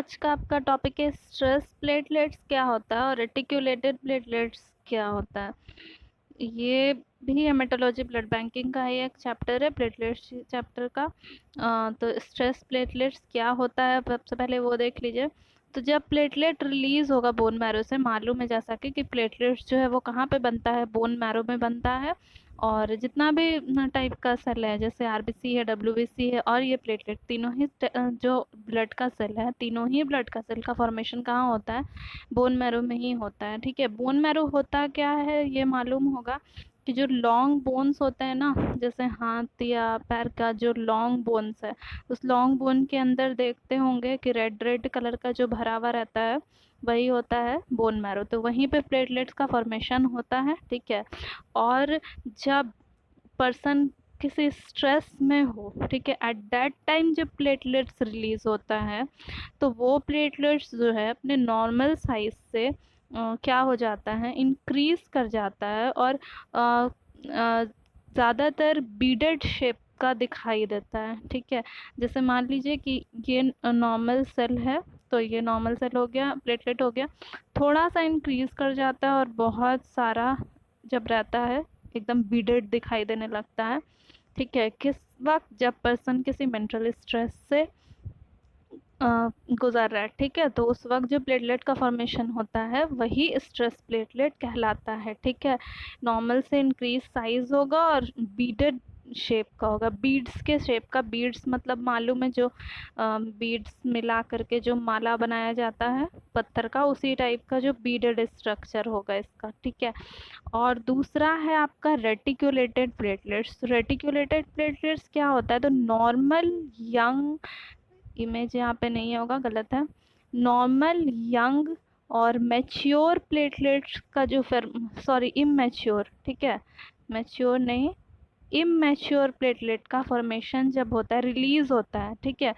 आज का आपका टॉपिक है स्ट्रेस प्लेटलेट्स क्या होता है और रेटिक्यूलेटेड प्लेटलेट्स क्या होता है। ये भी हेमेटोलॉजी ब्लड बैंकिंग का ही एक चैप्टर है, प्लेटलेट्स चैप्टर का। तो स्ट्रेस प्लेटलेट्स क्या होता है सबसे पहले वो देख लीजिए। तो जब प्लेटलेट रिलीज होगा बोन मैरो से, मालूम है जैसा कि प्लेटलेट्स जो है वो कहाँ पे बनता है, बोन मैरो में बनता है। और जितना भी टाइप का सेल है, जैसे आरबीसी है, डब्ल्यूबीसी है और ये प्लेटलेट, तीनों ही जो ब्लड का सेल है, तीनों ही ब्लड का सेल का फॉर्मेशन कहाँ होता है, बोन मैरो में ही होता है। ठीक है, बोन मैरो होता क्या है ये मालूम होगा कि जो लॉन्ग बोन्स होते हैं ना, जैसे हाथ या पैर का जो लॉन्ग बोन्स है, उस लॉन्ग बोन के अंदर देखते होंगे कि रेड रेड कलर का जो भरा हुआ रहता है, वही होता है बोन मैरो। तो वहीं पे प्लेटलेट्स का फॉर्मेशन होता है। ठीक है, और जब पर्सन किसी स्ट्रेस में हो, ठीक है, एट दैट टाइम जब प्लेटलेट्स रिलीज होता है, तो वो प्लेटलेट्स जो है अपने नॉर्मल साइज से क्या हो जाता है, इंक्रीज कर जाता है और ज़्यादातर बीडेड शेप का दिखाई देता है। ठीक है, जैसे मान लीजिए कि ये नॉर्मल सेल है, तो ये नॉर्मल सेल हो गया, प्लेटलेट हो गया, थोड़ा सा इंक्रीज कर जाता है और बहुत सारा जब रहता है एकदम बीडेड दिखाई देने लगता है। ठीक है, किस वक्त, जब पर्सन किसी मेंटल स्ट्रेस से गुजर रहा है। ठीक है, तो उस वक्त जो प्लेटलेट का फॉर्मेशन होता है वही स्ट्रेस प्लेटलेट कहलाता है। ठीक है, नॉर्मल से इंक्रीज साइज होगा और बीडेड शेप का होगा, बीड्स के शेप का। बीड्स मतलब मालूम है, जो बीड्स मिला करके जो माला बनाया जाता है पत्थर का, उसी टाइप का जो बीडेड स्ट्रक्चर होगा इसका। ठीक है, और दूसरा है आपका रेटिक्यूलेटेड प्लेटलेट्स। रेटिक्यूलेटेड प्लेटलेट्स क्या होता है, तो नॉर्मल यंग, इमेज यहाँ पे नहीं होगा, गलत है, नॉर्मल यंग और मैच्योर प्लेटलेट्स का जो फिर, सॉरी इमेच्योर, ठीक है, मैच्योर नहीं, इमेच्योर प्लेटलेट का फॉर्मेशन जब होता है, रिलीज होता है। ठीक है,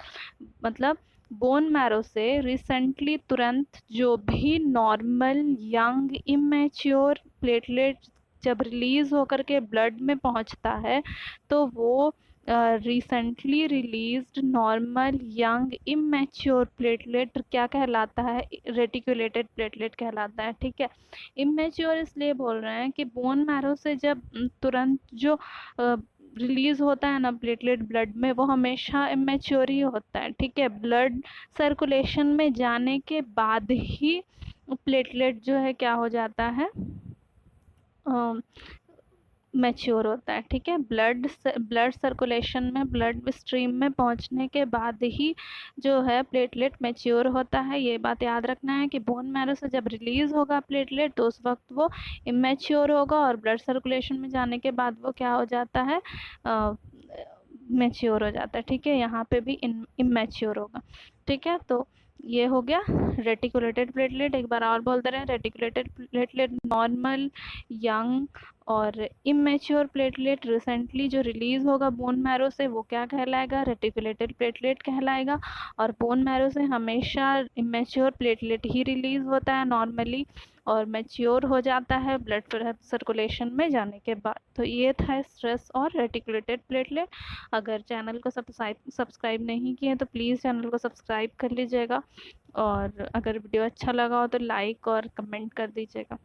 मतलब बोन मैरो से रिसेंटली तुरंत जो भी नॉर्मल यंग इमेच्योर प्लेटलेट जब रिलीज होकर के ब्लड में पहुंचता है, तो वो recently released normal young immature platelet क्या कहलाता है, रेटिकुलेटेड प्लेटलेट कहलाता है। ठीक है, इमेच्योर इसलिए बोल रहे हैं कि बोन मैरो से जब तुरंत जो रिलीज होता है ना प्लेटलेट ब्लड में, वो हमेशा इमेच्योर ही होता है। ठीक है, ब्लड सर्कुलेशन में जाने के बाद ही प्लेटलेट जो है क्या हो जाता है, मैच्योर होता है। ठीक है, ब्लड सर्कुलेशन में, ब्लड स्ट्रीम में पहुंचने के बाद ही जो है प्लेटलेट मैच्योर होता है। ये बात याद रखना है कि बोन मैरो से जब रिलीज होगा प्लेटलेट, तो उस वक्त वो इमेच्योर होगा, और ब्लड सर्कुलेशन में जाने के बाद वो क्या हो जाता है, मैच्योर हो जाता है। ठीक है, यहाँ पे भी इमेच्योर होगा। ठीक है, तो ये हो गया रेटिकुलेटेड प्लेटलेट। एक बार और बोलते रहे, रेटिकुलेटेड प्लेटलेट नॉर्मल यंग और इमेच्योर प्लेटलेट रिसेंटली जो रिलीज होगा बोन मैरो से, वो क्या कहलाएगा, रेटिकुलेटेड प्लेटलेट कहलाएगा। और बोन मैरो से हमेशा इमेच्योर प्लेटलेट ही रिलीज होता है नॉर्मली, और मैच्योर हो जाता है ब्लड सर्कुलेशन में जाने के बाद। तो ये था स्ट्रेस और रेटिकुलेटेड प्लेटलेट। अगर चैनल को सब्सक्राइब नहीं किए तो प्लीज़ चैनल को सब्सक्राइब कर लीजिएगा, और अगर वीडियो अच्छा लगा हो तो लाइक और कमेंट कर दीजिएगा।